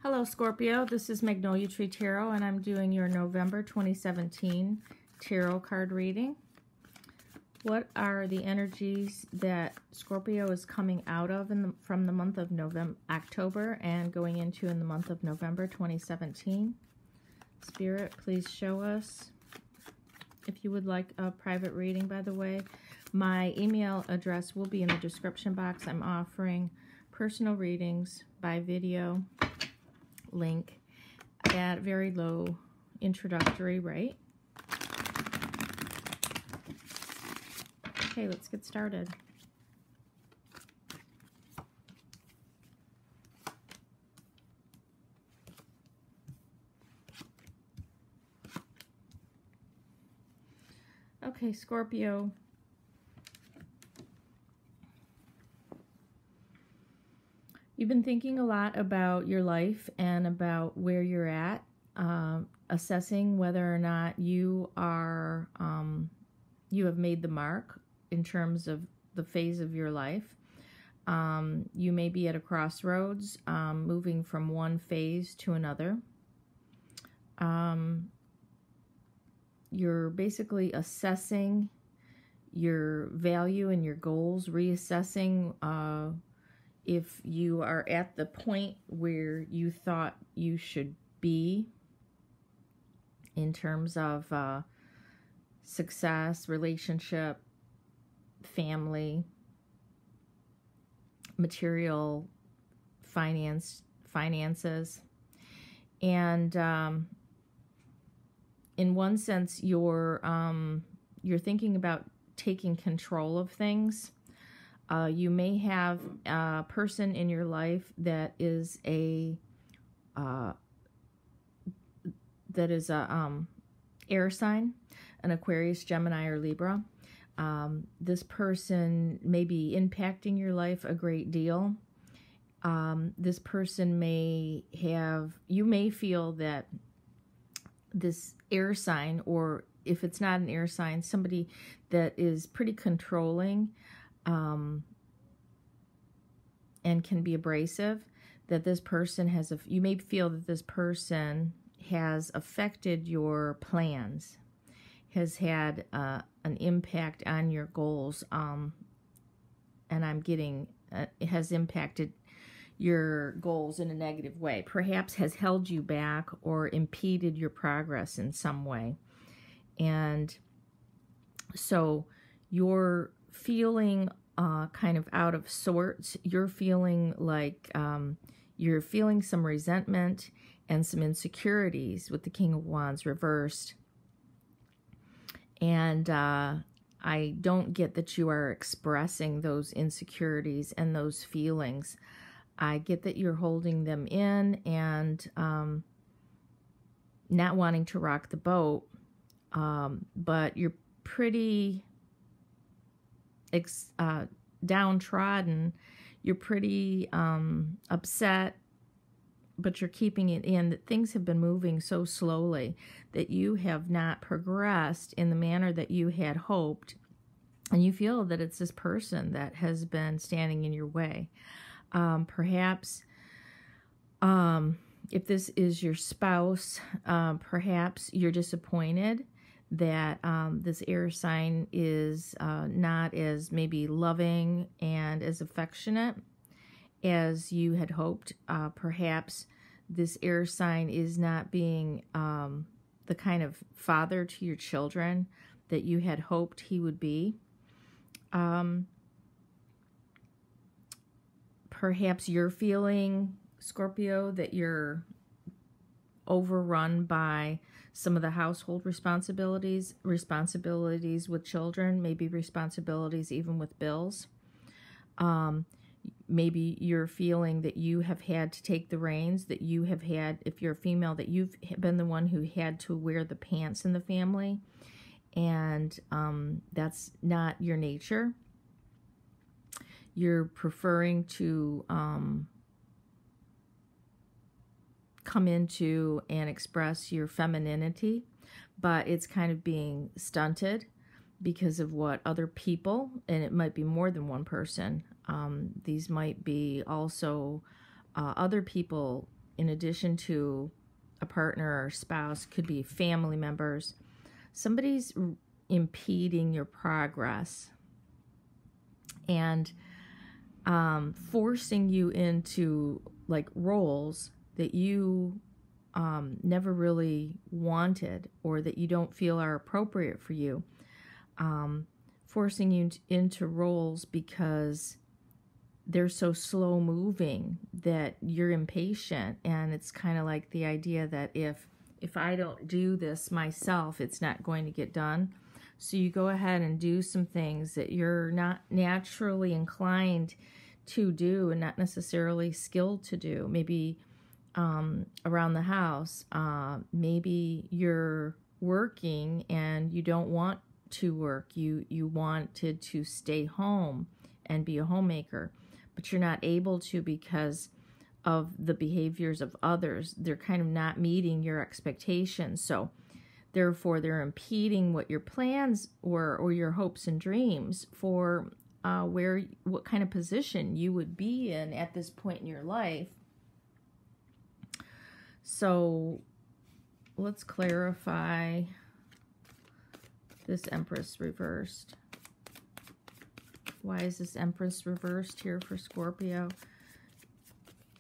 Hello Scorpio, this is Mtreetarot and I'm doing your November 2017 tarot card reading. What are the energies that Scorpio is coming out of from the month of October and going into in the month of November 2017? Spirit, please show us. If you would like a private reading, by the way, my email address will be in the description box. I'm offering personal readings by video link at very low introductory rate. Okay, let's get started. Okay, Scorpio. You've been thinking a lot about your life and about where you're at, assessing whether or not you are, you have made the mark in terms of the phase of your life. You may be at a crossroads, moving from one phase to another. You're basically assessing your value and your goals, reassessing if you are at the point where you thought you should be in terms of success, relationship, family, material, finances. And in one sense, you're thinking about taking control of things. You may have a person in your life that is a air sign, an Aquarius, Gemini, or Libra. This person may be impacting your life a great deal. This person you may feel that this air sign, or if it's not an air sign, somebody that is pretty controlling, and can be abrasive, that this person you may feel that this person has affected your plans, has had an impact on your goals, and I'm getting, it has impacted your goals in a negative way, perhaps has held you back or impeded your progress in some way. And so you're feeling kind of out of sorts. You're feeling like you're feeling some resentment and some insecurities with the King of Wands reversed. And I don't get that you are expressing those insecurities and those feelings. I get that you're holding them in and not wanting to rock the boat, but you're pretty downtrodden. You're pretty upset, but you're keeping it in, that things have been moving so slowly that you have not progressed in the manner that you had hoped, and you feel that it's this person that has been standing in your way. Perhaps if this is your spouse, perhaps you're disappointed that this air sign is not as maybe loving and as affectionate as you had hoped. Perhaps this air sign is not being the kind of father to your children that you had hoped he would be. Perhaps you're feeling, Scorpio, that you're overrun by some of the household responsibilities with children, maybe responsibilities even with bills. Maybe you're feeling that you have had to take the reins, that you have had, if you're a female, that you've been the one who had to wear the pants in the family, and that's not your nature. You're preferring to come into and express your femininity, but it's kind of being stunted because of what other people, and it might be more than one person, these might be also other people in addition to a partner or spouse, could be family members. Somebody's impeding your progress and forcing you into like roles that you never really wanted, or that you don't feel are appropriate for you. Forcing you into roles because they're so slow moving that you're impatient. And it's kind of like the idea that if I don't do this myself, it's not going to get done. So you go ahead and do some things that you're not naturally inclined to do and not necessarily skilled to do. Maybe around the house, maybe you're working and you don't want to work. You wanted to stay home and be a homemaker, but you're not able to because of the behaviors of others. They're kind of not meeting your expectations. So therefore, they're impeding what your plans were, or your hopes and dreams for what kind of position you would be in at this point in your life. So let's clarify this Empress reversed. Why is this Empress reversed here for Scorpio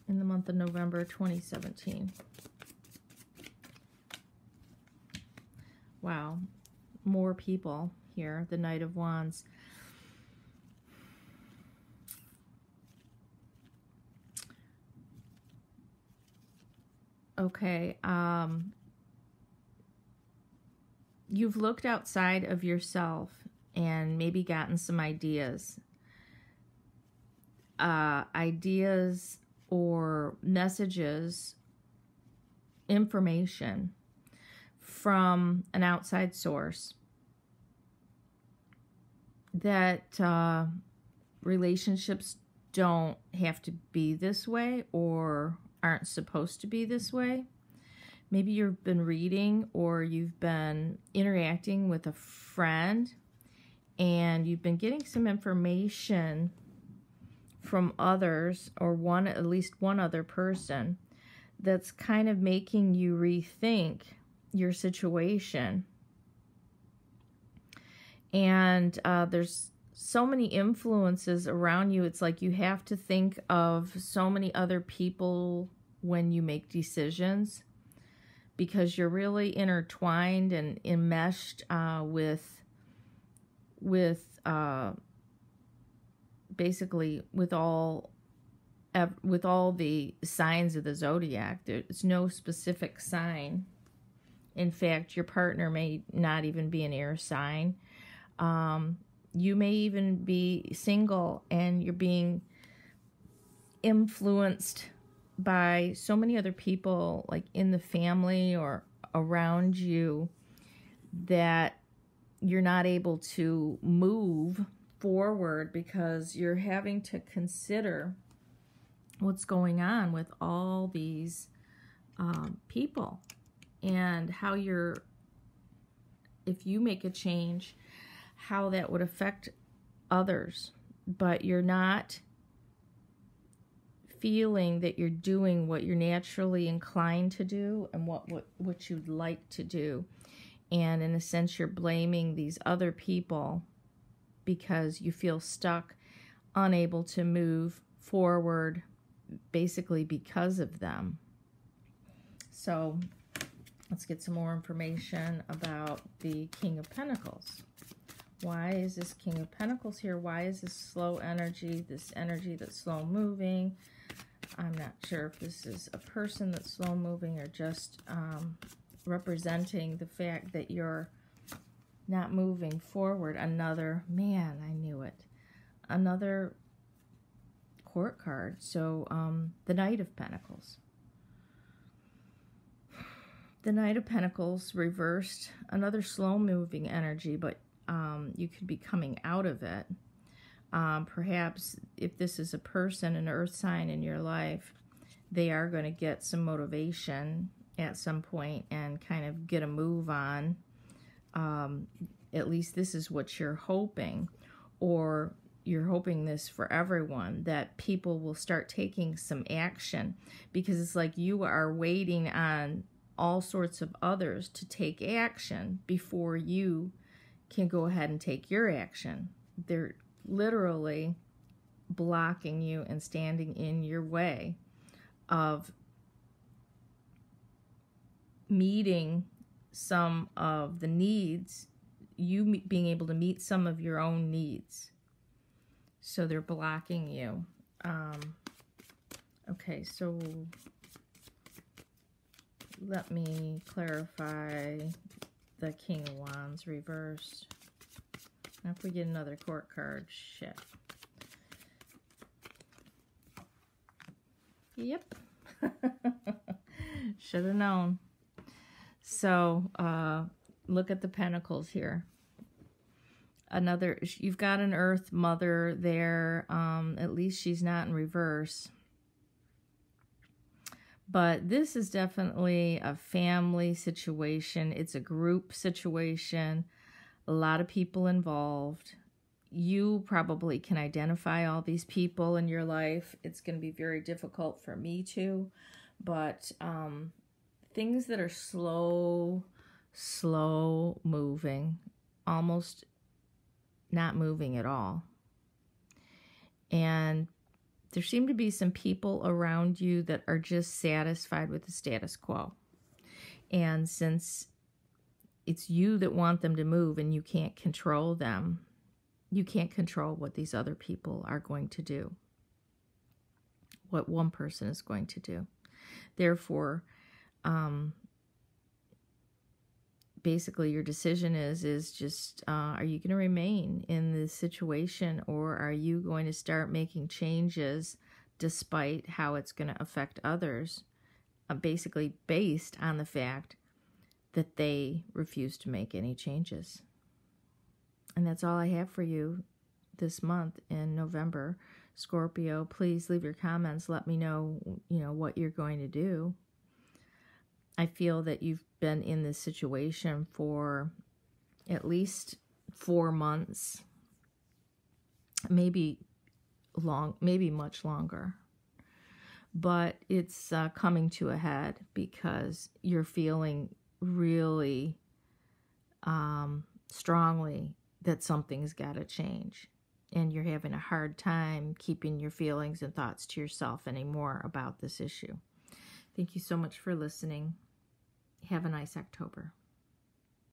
in the month of November 2017? Wow, more people here. The Knight of Wands. Okay, you've looked outside of yourself and maybe gotten some ideas. Ideas or messages, information from an outside source that relationships don't have to be this way or aren't supposed to be this way. Maybe you've been reading or you've been interacting with a friend and you've been getting some information from others, or at least one other person, that's kind of making you rethink your situation. And there's so many influences around you. It's like you have to think of so many other people when you make decisions, because you're really intertwined and enmeshed basically with all the signs of the zodiac. There's no specific sign. In fact, your partner may not even be an air sign. You may even be single and you're being influenced by so many other people, like in the family or around you, that you're not able to move forward because you're having to consider what's going on with all these people, and how if you make a change, how that would affect others. But you're not feeling that you're doing what you're naturally inclined to do and what you'd like to do. And in a sense, you're blaming these other people because you feel stuck, unable to move forward, basically because of them. So let's get some more information about the King of Pentacles. Why is this King of Pentacles here? Why is this slow energy, this energy that's slow moving? I'm not sure if this is a person that's slow moving or just representing the fact that you're not moving forward. Another, man, I knew it. Another court card. So the Knight of Pentacles. The Knight of Pentacles reversed, another slow-moving energy, but you could be coming out of it. Perhaps if this is a person, an earth sign in your life, they are going to get some motivation at some point and kind of get a move on. At least this is what you're hoping. Or you're hoping this for everyone, that people will start taking some action, because it's like you are waiting on all sorts of others to take action before you can go ahead and take your action. They're literally blocking you and standing in your way of meeting some of the needs, you being able to meet some of your own needs. So they're blocking you. Okay, so let me clarify the King of Wands reversed. Now if we get another court card, shit. Yep. Should have known. So, look at the Pentacles here. You've got an Earth Mother there. At least she's not in reverse. But this is definitely a family situation. It's a group situation. A lot of people involved. You probably can identify all these people in your life. It's going to be very difficult for me to. But things that are slow moving, almost not moving at all. And there seem to be some people around you that are just satisfied with the status quo. And since it's you that want them to move and you can't control them, you can't control what these other people are going to do, what one person is going to do. Therefore, basically your decision is just, are you going to remain in this situation, or are you going to start making changes despite how it's going to affect others, basically based on the fact that they refuse to make any changes. And that's all I have for you this month in November. Scorpio, please leave your comments. Let me know, what you're going to do. I feel that you've been in this situation for at least 4 months, maybe much longer. But it's coming to a head because you're feeling really strongly that something's got to change. And you're having a hard time keeping your feelings and thoughts to yourself anymore about this issue. Thank you so much for listening. Have a nice October.